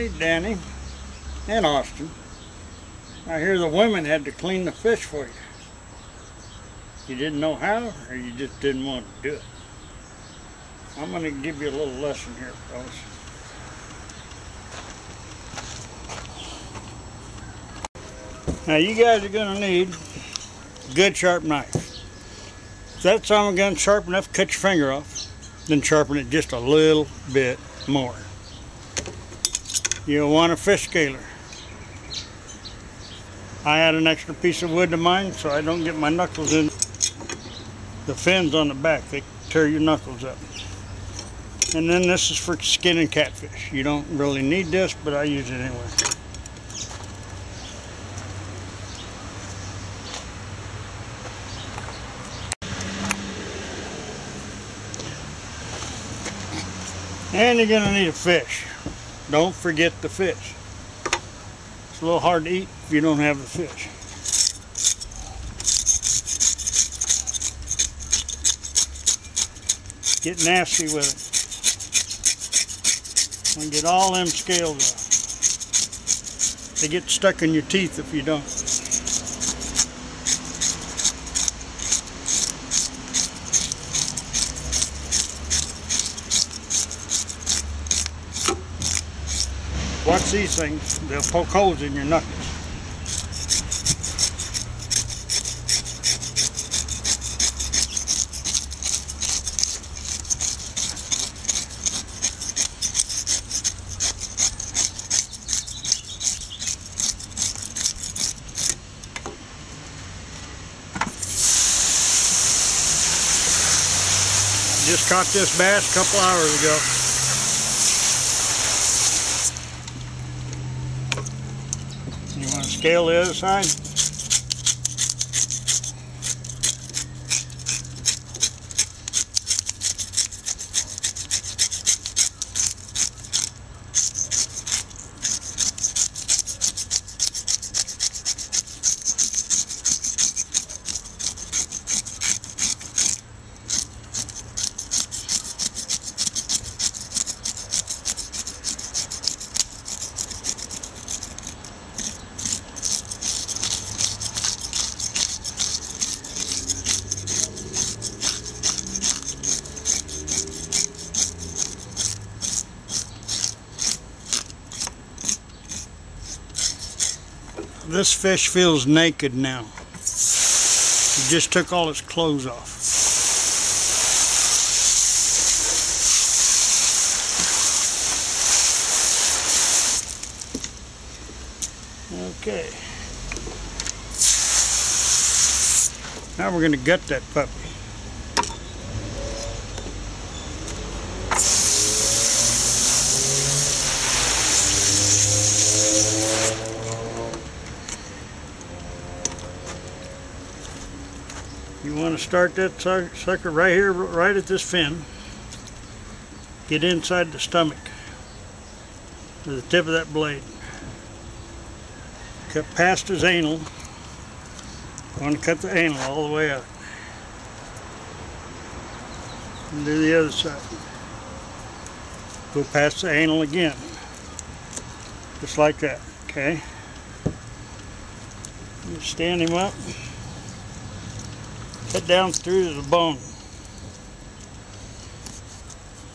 Hey, Danny and Austin. I hear the women had to clean the fish for you. You didn't know how, or you just didn't want to do it? I'm going to give you a little lesson here, fellas. Now you guys are going to need a good sharp knife. If that son of a gun's sharp enough to cut your finger off, then sharpen it just a little bit more. You'll want a fish scaler. I add an extra piece of wood to mine so I don't get my knuckles in the fins on the back. They tear your knuckles up. And then this is for skinning catfish. You don't really need this, but I use it anyway. And you're going to need a fish. Don't forget the fish. It's a little hard to eat if you don't have the fish. Get nasty with it. And get all them scales off. They get stuck in your teeth if you don't. Watch these things, they'll poke holes in your knuckles. Just caught this bass a couple hours ago. You want to scale the other side? This fish feels naked now. He just took all his clothes off. Okay. Now we're going to gut that puppy. You want to start that sucker right here, right at this fin. Get inside the stomach with the tip of that blade. Cut past his anal. You want to cut the anal all the way out. And do the other side. Go past the anal again. Just like that, okay? You stand him up. Cut down through the bone.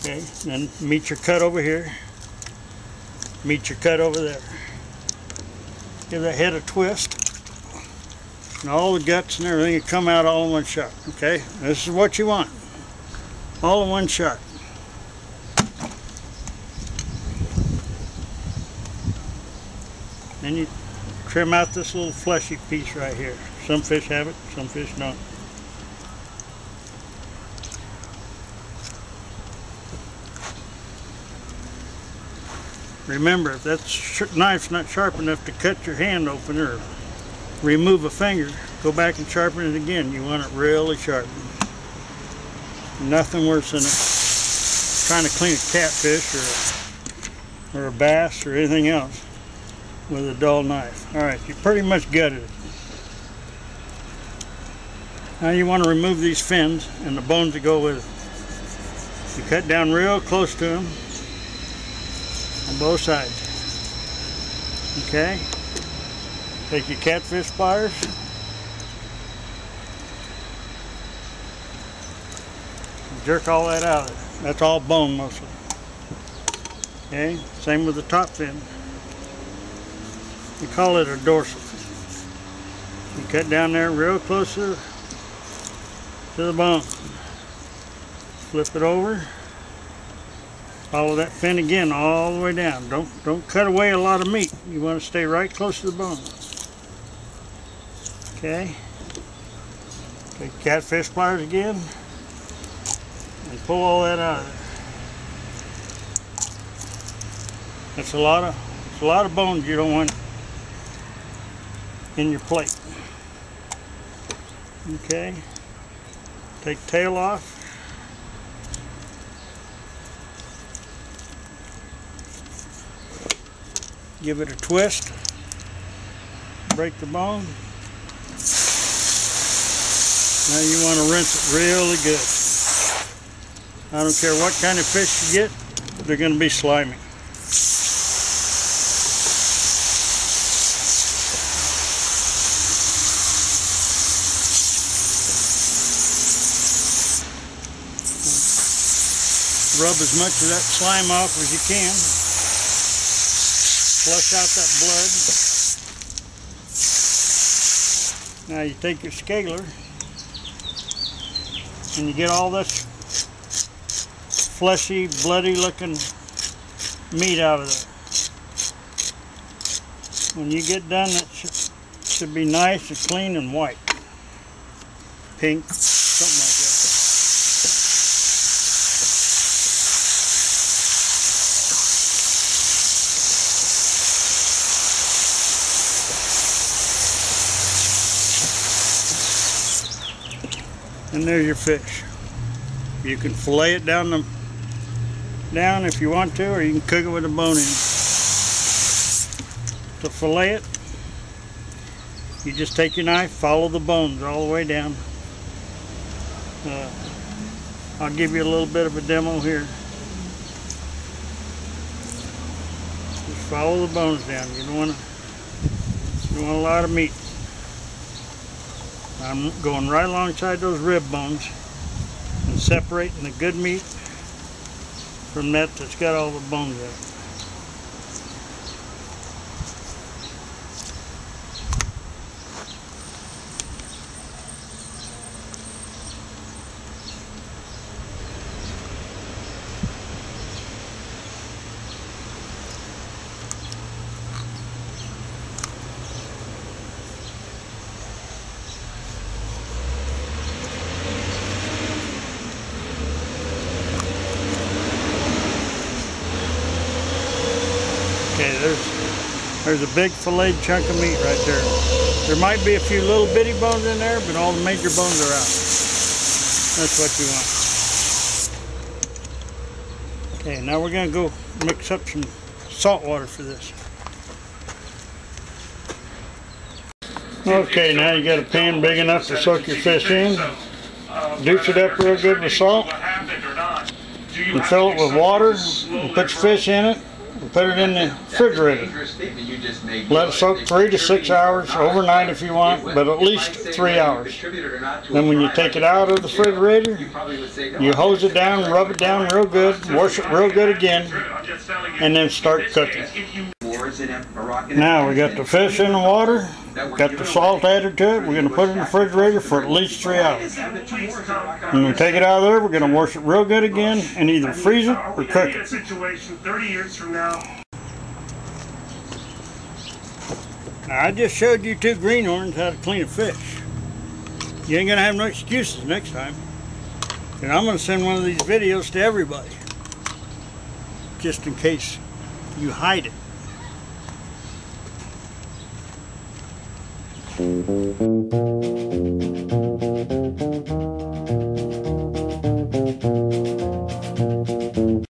Okay, then meet your cut over here. Meet your cut over there. Give that head a twist. And all the guts and everything will come out all in one shot. Okay, this is what you want. All in one shot. Then you trim out this little fleshy piece right here. Some fish have it, some fish don't. Remember, if that knife's not sharp enough to cut your hand open or remove a finger, go back and sharpen it again. You want it really sharp. Nothing worse than trying to clean a catfish or a bass or anything else with a dull knife. Alright, you pretty much gutted it. Now you want to remove these fins and the bones that go with it. You cut down real close to them on both sides. Okay. Take your catfish pliers. Jerk all that out of it. That's all bone mostly. Okay, same with the top fin. We call it a dorsal. You cut down there real close to the bone. Flip it over. Follow that fin again all the way down. Don't cut away a lot of meat. You want to stay right close to the bone. Okay. Take catfish pliers again and pull all that out of there. That's a lot of bones you don't want in your plate. Okay. Take tail off. Give it a twist. Break the bone. Now you want to rinse it really good. I don't care what kind of fish you get, they're going to be slimy. Rub as much of that slime off as you can. Flush out that blood. Now you take your scaler and you get all this fleshy, bloody looking meat out of there. When you get done, that should be nice and clean and white. Pink, something like that. And there's your fish. You can fillet it down if you want to, or you can cook it with a bone in. To fillet it, you just take your knife, follow the bones all the way down. I'll give you a little bit of a demo here. Just follow the bones down. You don't want a lot of meat. I'm going right alongside those rib bones and separating the good meat from that that's got all the bones in it. Okay, there's a big filleted chunk of meat right there. There might be a few little bitty bones in there, but all the major bones are out. That's what you want. Okay, now we're going to go mix up some salt water for this. Okay, now you got a pan big enough to soak your fish in. Deuce it up real good with salt. And fill it with water and put your fish in it. Put it in the refrigerator. Let it soak 3 to 6 hours, overnight if you want, but at least 3 hours. Then when you take it out of the refrigerator, you hose it down, rub it down real good, wash it real good again, and then start cooking. Now we got the fish in the water, got the salt added to it. We're going to put it in the refrigerator for at least 3 hours. When we take it out of there, we're going to wash it real good again and either freeze it or cook it. Now, I just showed you 2 greenhorns how to clean a fish. You ain't going to have no excuses next time. And I'm going to send one of these videos to everybody, just in case you hide it.